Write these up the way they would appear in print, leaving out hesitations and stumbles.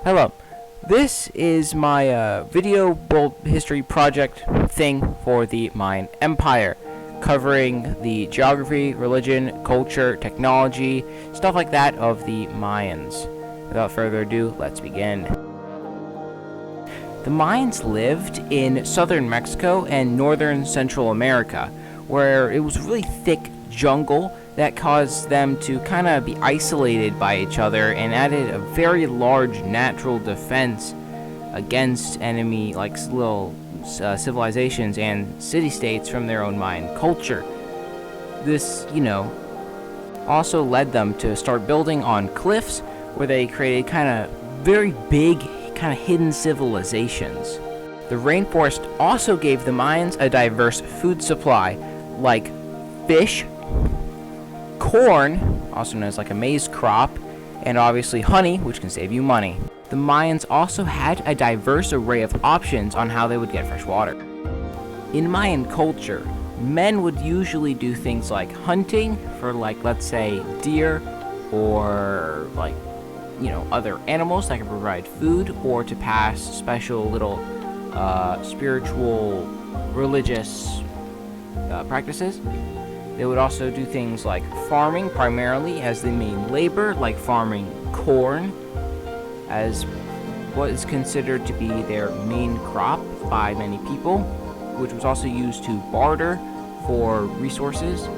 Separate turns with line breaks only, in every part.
Hello, this is my video world history project thing for the Mayan Empire, covering the geography, religion, culture, technology, stuff like that of the Mayans. Without further ado, let's begin. The Mayans lived in southern Mexico and northern Central America, where it was really thick jungle that caused them to kind of be isolated by each other and added a very large natural defense against enemy like little civilizations and city-states from their own Mayan culture. This, also led them to start building on cliffs where they created kind of very big, kind of hidden civilizations. The rainforest also gave the Mayans a diverse food supply, like fish, corn, also known as like a maize crop, and obviously honey, which can save you money. The Mayans also had a diverse array of options on how they would get fresh water. In Mayan culture, men would usually do things like hunting for, like, let's say deer or other animals that can provide food, or to pass special little spiritual religious practices. They would also do things like farming primarily as the main labor, like farming corn as what is considered to be their main crop by many people, which was also used to barter for resources.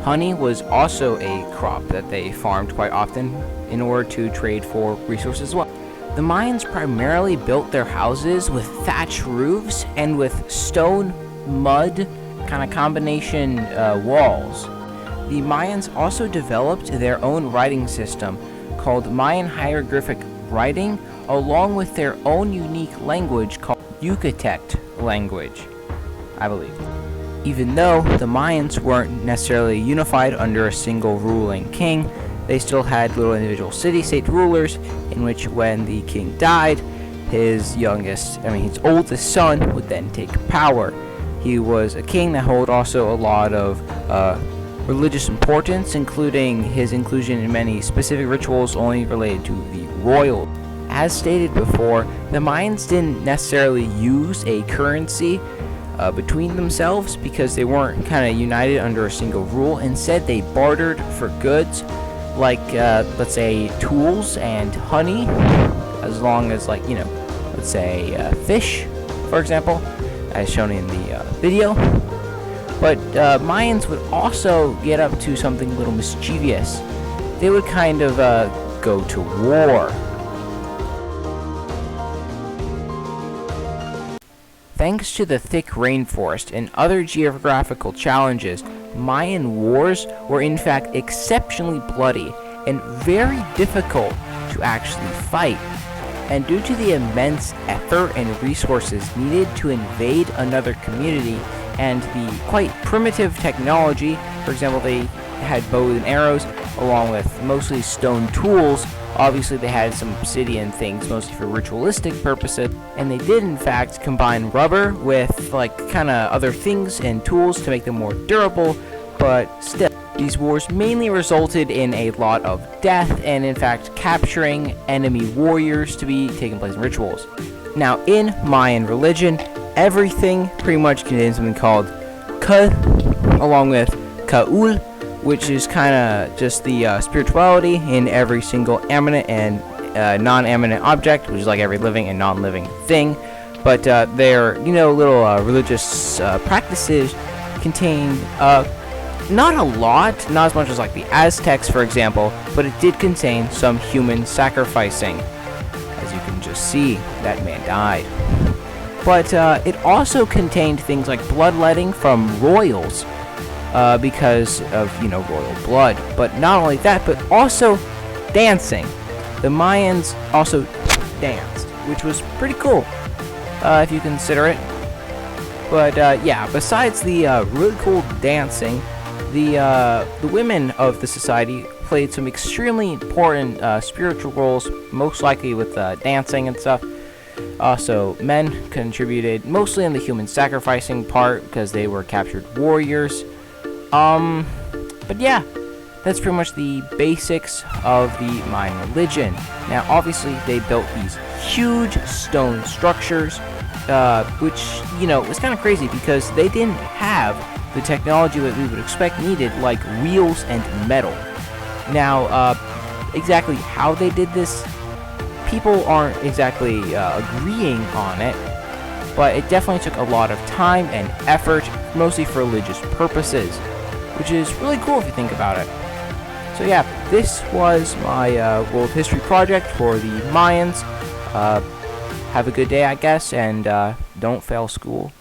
Honey was also a crop that they farmed quite often in order to trade for resources as well. The Mayans primarily built their houses with thatch roofs and with stone, mud, kind of combination walls. The Mayans also developed their own writing system called Mayan hieroglyphic writing, along with their own unique language called Yucatec language, I believe. Even though the Mayans weren't necessarily unified under a single ruling king, they still had little individual city-state rulers in which, when the king died, his oldest son would then take power. He was a king that held also a lot of religious importance, including his inclusion in many specific rituals only related to the royal. As stated before, the Mayans didn't necessarily use a currency between themselves because they weren't kind of united under a single rule. Instead, they bartered for goods like, let's say, tools and honey, as long as, let's say, fish, for example, as shown in the video. But Mayans would also get up to something a little mischievous. They would kind of go to war. Thanks to the thick rainforest and other geographical challenges, Mayan wars were in fact exceptionally bloody and very difficult to actually fight. And due to the immense effort and resources needed to invade another community and the quite primitive technology, for example, they had bows and arrows along with mostly stone tools. Obviously they had some obsidian things mostly for ritualistic purposes, and they did in fact combine rubber with kind of other things and tools to make them more durable, but still. These wars mainly resulted in a lot of death and, in fact, capturing enemy warriors to be taking place in rituals. Now, in Mayan religion, everything pretty much contains something called Ka, along with Kaul, which is kind of just the spirituality in every single eminent and non-eminent object, which is like every living and non-living thing. But their, little religious practices contain not a lot, not as much as like the Aztecs, for example, but it did contain some human sacrificing. As you can just see, that man died. But it also contained things like bloodletting from royals, because of, royal blood. But not only that, but also dancing. The Mayans also danced, which was pretty cool, if you consider it. But besides the really cool dancing, the women of the society played some extremely important spiritual roles, most likely with dancing and stuff. Also, men contributed mostly in the human sacrificing part because they were captured warriors. But yeah, that's pretty much the basics of the Mayan religion. Now, obviously, they built these huge stone structures, which, was kind of crazy because they didn't have the technology that we would expect needed, like wheels and metal. Now, exactly how they did this, people aren't exactly agreeing on it, but it definitely took a lot of time and effort, mostly for religious purposes, which is really cool if you think about it. So yeah, this was my world history project for the Mayans. Have a good day, I guess, and don't fail school.